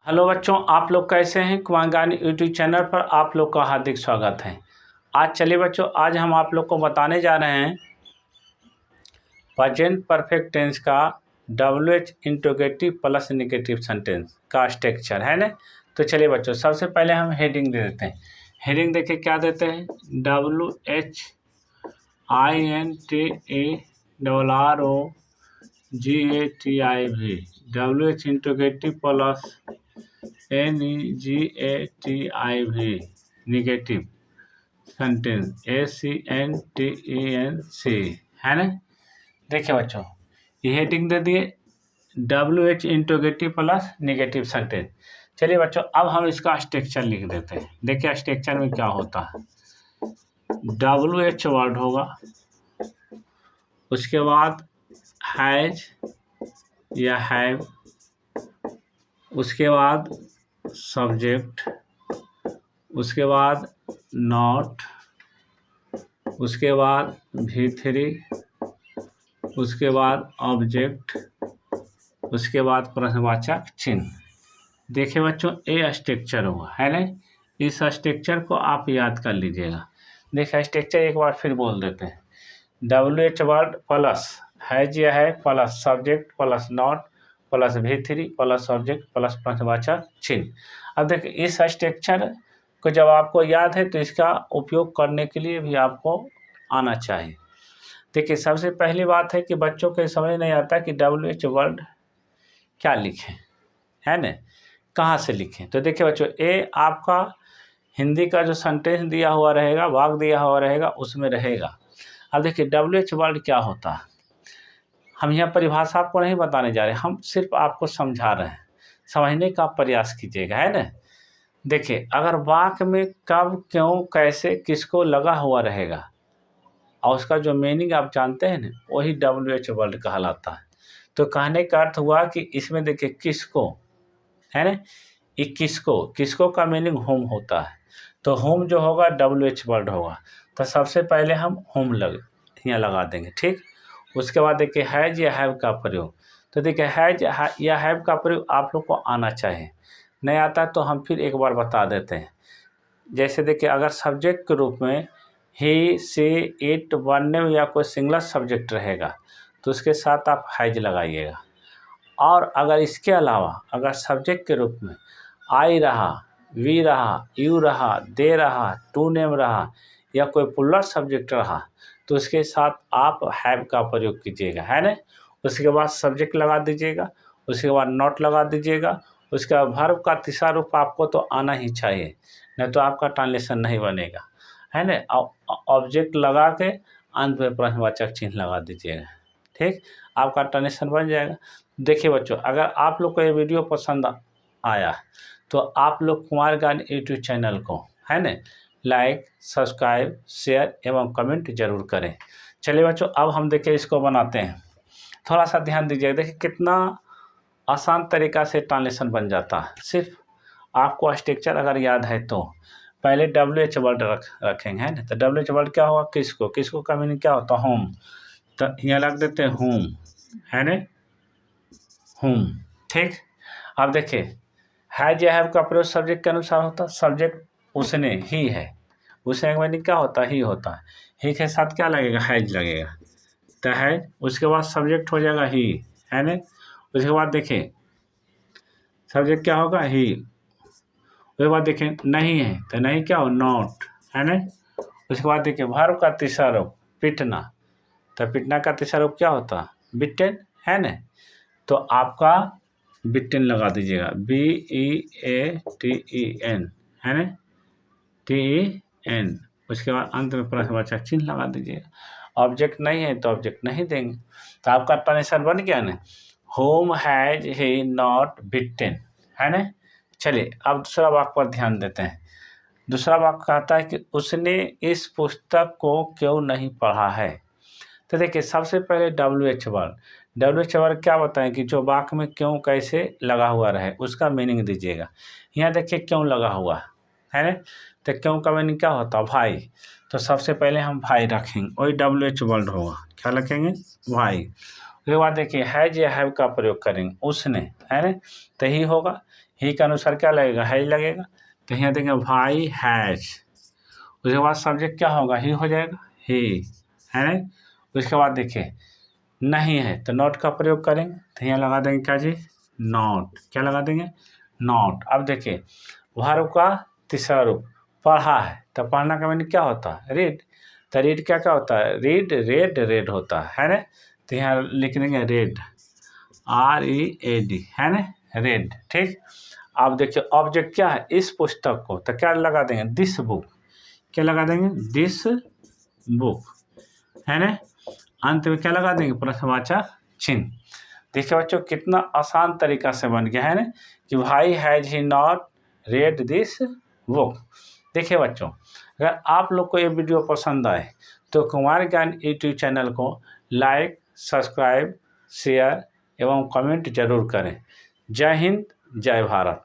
Hello बच्चों, आप लोग कैसे हैं। कुमार ज्ञानी यूट्यूब चैनल पर आप लोग का हार्दिक स्वागत है। आज चलिए बच्चों, आज हम आप लोग को बताने जा रहे हैं प्रेजेंट परफेक्ट टेंस का WH interrogative plus negative sentence का स्ट्रक्चर है ना। तो चलिए बच्चों, सबसे पहले हम हेडिंग दे देते हैं। हेडिंग देखिए क्या देते हैं, WHINTARROGATIV WH interrogative plus NEGATIV negative sentence ACNTENC है ना। देखिए बच्चों, ये हेडिंग दे दिए WH interrogative plus negative sentence. चलिए बच्चों, अब हम इसका स्ट्रक्चर लिख देते हैं। देखिए स्ट्रक्चर में क्या होता है, WH वर्ड होगा, उसके बाद हैज या हैव, उसके बाद सब्जेक्ट, उसके बाद नॉट, उसके बाद V3, उसके बाद ऑब्जेक्ट, उसके बाद प्रश्नवाचक चिन्ह। देखिए बच्चों, ये स्ट्रक्चर हुआ है ना। इस स्ट्रक्चर को आप याद कर लीजिएगा। देखिए स्ट्रक्चर एक बार फिर बोल देते हैं, WH वर्ड प्लस हैज या है plus subject plus not plus V3 plus object plus प्रश्नवाचक चिन्ह। अब देखिए इस स्ट्रक्चर को जब आपको याद है तो इसका उपयोग करने के लिए भी आपको आना चाहिए। देखिए सबसे पहली बात है कि बच्चों को समझ नहीं आता कि WH वर्ड क्या लिखें, है ना, कहाँ से लिखें। तो देखिए बच्चों, ये आपका हिंदी का जो सेंटेंस दिया हुआ रहेगा, वाक्य दिया हुआ रहेगा, उसमें रहेगा। अब देखिए WH वर्ड क्या होता है, हम यहाँ परिभाषा आपको नहीं बताने जा रहे, हम सिर्फ आपको समझा रहे हैं, समझने का प्रयास कीजिएगा, है ना। देखिए अगर वाक्य में कब, क्यों, कैसे, किसको लगा हुआ रहेगा और उसका जो मीनिंग आप जानते हैं ना, वही WH वर्ड कहलाता है। तो कहने का अर्थ हुआ कि इसमें देखिए किसको, है ना, ये किसको का मीनिंग होम होता है। तो होम जो होगा WH वर्ड होगा। तो सबसे पहले हम होम यहाँ लगा देंगे, ठीक। उसके बाद देखिए हैज या हैव का प्रयोग। तो देखिए हैज या हैव का प्रयोग आप लोग को आना चाहिए, नहीं आता तो हम फिर एक बार बता देते हैं। जैसे देखिए अगर सब्जेक्ट के रूप में ही, सी, इट, वन नेम या कोई सिंगलर सब्जेक्ट रहेगा तो उसके साथ आप हैज लगाइएगा। और अगर इसके अलावा अगर सब्जेक्ट के रूप में आई रहा, वी रहा, यू रहा, दे रहा, टू नेम रहा या कोई पुलर सब्जेक्ट रहा तो उसके साथ आप हैव का प्रयोग कीजिएगा, है ना। उसके बाद सब्जेक्ट लगा दीजिएगा, उसके बाद नॉट लगा दीजिएगा, उसके बाद वर्ब का तीसरा रूप आपको तो आना ही चाहिए, नहीं तो आपका ट्रांसलेशन नहीं बनेगा, है ना। ऑब्जेक्ट लगा के अंत में प्रश्नवाचक चिन्ह लगा दीजिएगा, ठीक, आपका ट्रांसलेशन बन जाएगा। देखिए बच्चों, अगर आप लोग को ये वीडियो पसंद आया तो आप लोग कुमार ज्ञानी यूट्यूब चैनल को, है ना, लाइक, सब्सक्राइब, शेयर एवं कमेंट जरूर करें। चलिए बच्चों, अब हम देखिए इसको बनाते हैं। थोड़ा सा ध्यान दीजिएगा, देखिए कितना आसान तरीका से ट्रांसलेशन बन जाता है। सिर्फ आपको स्ट्रक्चर अगर याद है तो पहले WH वर्ड रखेंगे, है ना। तो WH वर्ड क्या होगा, किसको का मीनिंग क्या होता है, होम। तो यहाँ लग देते हैं होम, है ना, होम, ठीक। अब देखिए हैज या हैव का प्रयोग सब्जेक्ट के अनुसार होता है। सब्जेक्ट उसने, ही है, उसने का मीनिंग क्या होता है, ही होता है। ही के साथ क्या लगेगा, हैज लगेगा, तो है। उसके बाद सब्जेक्ट हो जाएगा ही, है ना। उसके बाद देखिए सब्जेक्ट क्या होगा, ही। उसके बाद देखिए नहीं है तो नहीं क्या हो, नॉट, है ना। उसके बाद देखिए वर्ब का तीसरा रूप पिटना, तो पिटना का तीसरा रूप क्या होता है, बिटेन, है ना। तो आपका बिटेन लगा दीजिएगा, BEATEN, है ना, TEN। उसके बाद अंत में प्रश्नवाचक चिन्ह लगा दीजिएगा। ऑब्जेक्ट नहीं है तो ऑब्जेक्ट नहीं देंगे। तो आपका ट्रांसलेशन बन गया ना, होम हैज ही नॉट बिटेन, है ना। चलिए अब दूसरा वाक्य पर ध्यान देते हैं। दूसरा वाक्य कहता है कि उसने इस पुस्तक को क्यों नहीं पढ़ा है। तो देखिए सबसे पहले WH वर्ड क्या बताएं कि जो वाक्य में क्यों, कैसे लगा हुआ रहे उसका मीनिंग दीजिएगा। यहाँ देखिए क्यों लगा हुआ है ना, तो क्यों का मीनिंग क्या होता है, भाई। तो सबसे पहले हम भाई रखेंगे, वही WH वर्ड होगा, क्या रखेंगे, भाई। उसके बाद देखिए हैज या हैव का प्रयोग करेंगे, उसने, है ना, तो ही होगा। ही के अनुसार क्या लगेगा, हैज लगेगा। तो यहाँ देंगे भाई हैज, उसके बाद सब्जेक्ट क्या होगा, ही हो जाएगा, ही, है ना। उसके बाद देखिए नहीं है तो नॉट का प्रयोग करेंगे, तो यहाँ लगा देंगे क्या जी, नॉट। क्या लगा देंगे, नॉट। अब देखिए वर्ब का तीसरा रूप पढ़ा है, तो पढ़ना का मीनिंग क्या होता है, रीड। तो रीड क्या क्या होता है, रीड, रेड, रेड होता है ना। तो यहाँ लिख देंगे रेड, READ, है ना, रेड। ठीक। अब देखिए ऑब्जेक्ट क्या है, इस पुस्तक को, तो क्या लगा देंगे, दिस बुक। क्या लगा देंगे, दिस बुक, है ना। अंत में क्या लगा देंगे, प्रश्नवाचक चिन्ह। देखिए बच्चों कितना आसान तरीका से बन गया है ना, कि भाई has he not read this book. देखिए बच्चों अगर आप लोग को ये वीडियो पसंद आए तो कुमार ज्ञान यूट्यूब चैनल को लाइक, सब्सक्राइब, शेयर एवं कमेंट जरूर करें। जय हिंद, जय भारत।